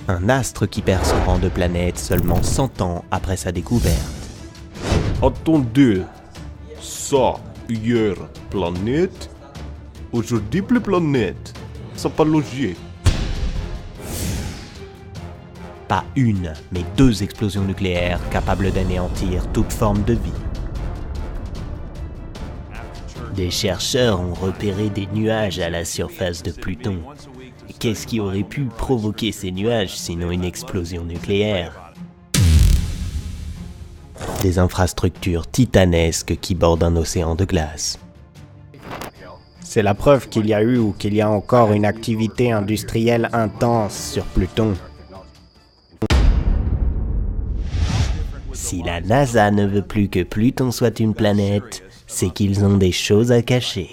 Un astre qui perd son rang de planète seulement 100 ans après sa découverte. Attendez, ça, hier, planète, aujourd'hui plus planète, ça pas logique. Pas une, mais 2 explosions nucléaires capables d'anéantir toute forme de vie. Des chercheurs ont repéré des nuages à la surface de Pluton. Qu'est-ce qui aurait pu provoquer ces nuages sinon une explosion nucléaire ? Des infrastructures titanesques qui bordent un océan de glace. C'est la preuve qu'il y a eu ou qu'il y a encore une activité industrielle intense sur Pluton. Si la NASA ne veut plus que Pluton soit une planète, c'est qu'ils ont des choses à cacher.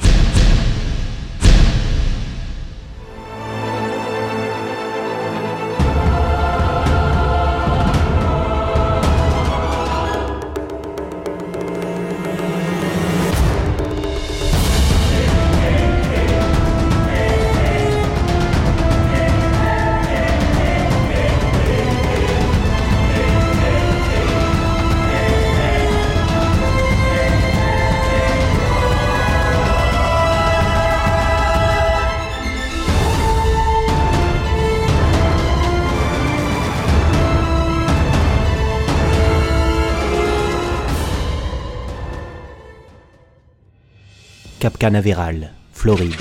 Cap Canaveral, Floride,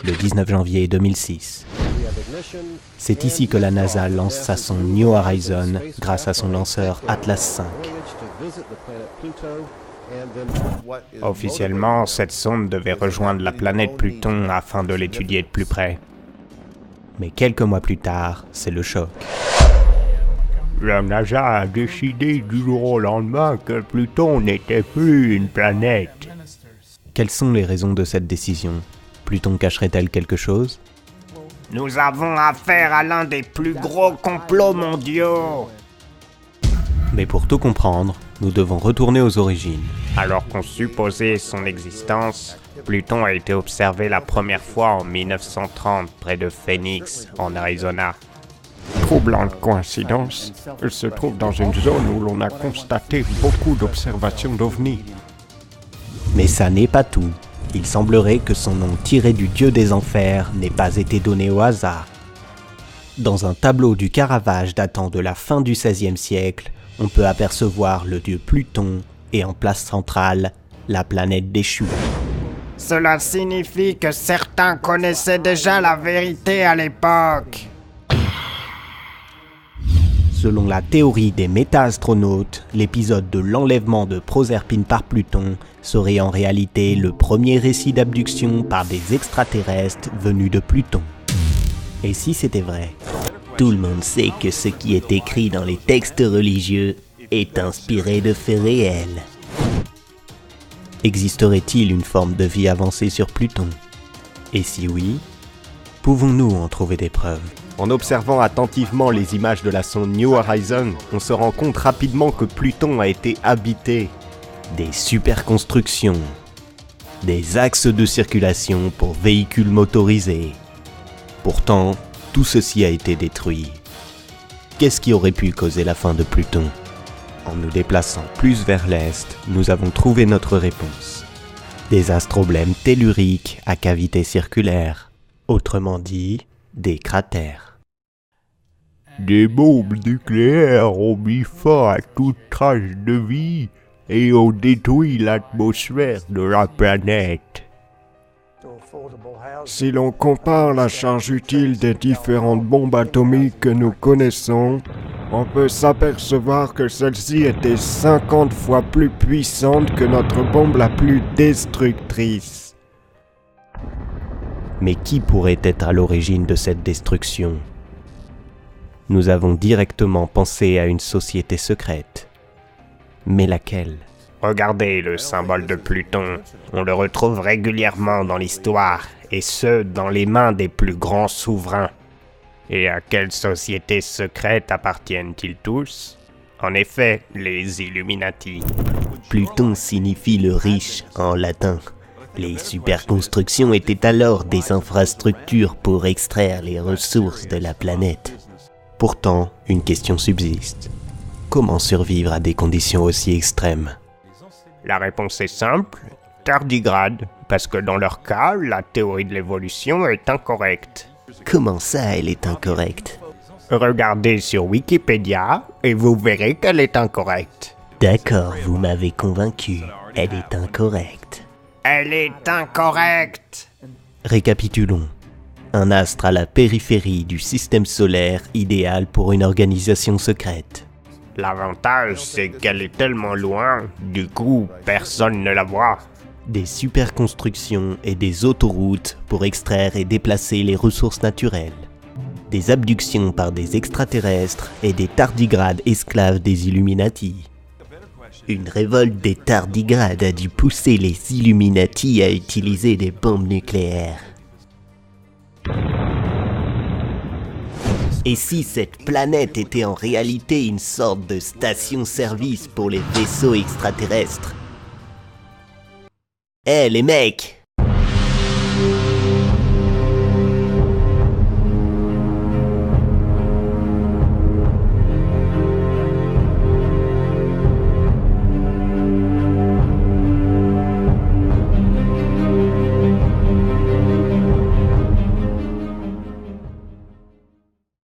le 19 janvier 2006. C'est ici que la NASA lance sa sonde New Horizons grâce à son lanceur Atlas V. Officiellement, cette sonde devait rejoindre la planète Pluton afin de l'étudier de plus près. Mais quelques mois plus tard, c'est le choc. La NASA a décidé du jour au lendemain que Pluton n'était plus une planète. Quelles sont les raisons de cette décision ? Pluton cacherait-elle quelque chose ? Nous avons affaire à l'un des plus gros complots mondiaux. Mais pour tout comprendre, nous devons retourner aux origines. Alors qu'on supposait son existence, Pluton a été observé la première fois en 1930 près de Phoenix, en Arizona. Troublante coïncidence, elle se trouve dans une zone où l'on a constaté beaucoup d'observations d'OVNI. Mais ça n'est pas tout. Il semblerait que son nom tiré du dieu des enfers n'ait pas été donné au hasard. Dans un tableau du Caravage datant de la fin du XVIe siècle, on peut apercevoir le dieu Pluton et en place centrale, la planète déchue. Cela signifie que certains connaissaient déjà la vérité à l'époque. Selon la théorie des méta-astronautes, l'épisode de l'enlèvement de Proserpine par Pluton serait en réalité le premier récit d'abduction par des extraterrestres venus de Pluton. Et si c'était vrai ? Tout le monde sait que ce qui est écrit dans les textes religieux est inspiré de faits réels. Existerait-il une forme de vie avancée sur Pluton ? Et si oui, pouvons-nous en trouver des preuves ? En observant attentivement les images de la sonde New Horizons, on se rend compte rapidement que Pluton a été habité. Des superconstructions, des axes de circulation pour véhicules motorisés. Pourtant, tout ceci a été détruit. Qu'est-ce qui aurait pu causer la fin de Pluton ? En nous déplaçant plus vers l'est, nous avons trouvé notre réponse. Des astroblèmes telluriques à cavité circulaire, autrement dit, des cratères. Des bombes nucléaires ont mis fin à toute trace de vie et ont détruit l'atmosphère de la planète. Si l'on compare la charge utile des différentes bombes atomiques que nous connaissons, on peut s'apercevoir que celle-ci était 50 fois plus puissante que notre bombe la plus destructrice. Mais qui pourrait être à l'origine de cette destruction ? Nous avons directement pensé à une société secrète. Mais laquelle ? Regardez le symbole de Pluton. On le retrouve régulièrement dans l'histoire, et ce, dans les mains des plus grands souverains. Et à quelle société secrète appartiennent-ils tous ? En effet, les Illuminati. Pluton signifie le riche en latin. Les superconstructions étaient alors des infrastructures pour extraire les ressources de la planète. Pourtant, une question subsiste. Comment survivre à des conditions aussi extrêmes? La réponse est simple, tardigrade, parce que dans leur cas, la théorie de l'évolution est incorrecte. Comment ça, elle est incorrecte? Regardez sur Wikipédia et vous verrez qu'elle est incorrecte. D'accord, vous m'avez convaincu. Elle est incorrecte. Elle est incorrecte! Récapitulons. Un astre à la périphérie du système solaire, idéal pour une organisation secrète. L'avantage, c'est qu'elle est tellement loin, du coup, personne ne la voit. Des superconstructions et des autoroutes pour extraire et déplacer les ressources naturelles. Des abductions par des extraterrestres et des tardigrades esclaves des Illuminati. Une révolte des tardigrades a dû pousser les Illuminati à utiliser des bombes nucléaires. Et si cette planète était en réalité une sorte de station-service pour les vaisseaux extraterrestres? Eh les mecs!